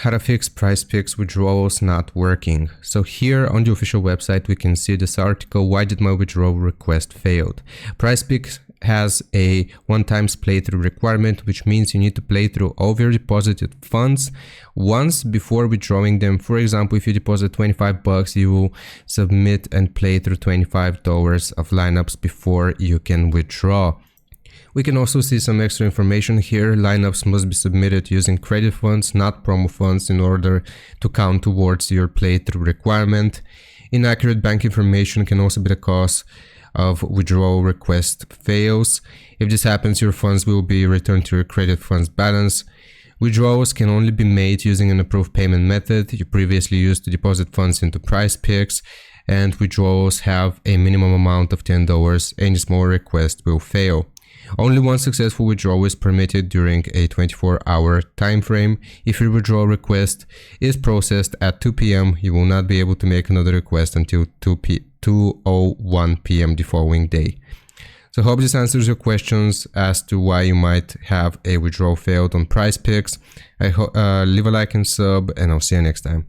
how to fix Prizepicks withdrawals not working. So here on the official website, we can see this article, why did my withdrawal request failed? Prizepicks has a one-time playthrough requirement, which means you need to play through all of your deposited funds once before withdrawing them. For example, if you deposit 25 bucks, you will submit and play through $25 of lineups before you can withdraw. We can also see some extra information here. Lineups must be submitted using credit funds, not promo funds, in order to count towards your playthrough requirement. Inaccurate bank information can also be the cause of withdrawal request fails. If this happens, your funds will be returned to your credit funds balance. Withdrawals can only be made using an approved payment method you previously used to deposit funds into Prizepicks, and withdrawals have a minimum amount of $10. Any small request will fail. Only one successful withdrawal is permitted during a 24-hour time frame. If your withdrawal request is processed at 2 p.m., you will not be able to make another request until 2:01 p.m. the following day. So I hope this answers your questions as to why you might have a withdrawal failed on Prizepicks. Leave a like and sub, and I'll see you next time.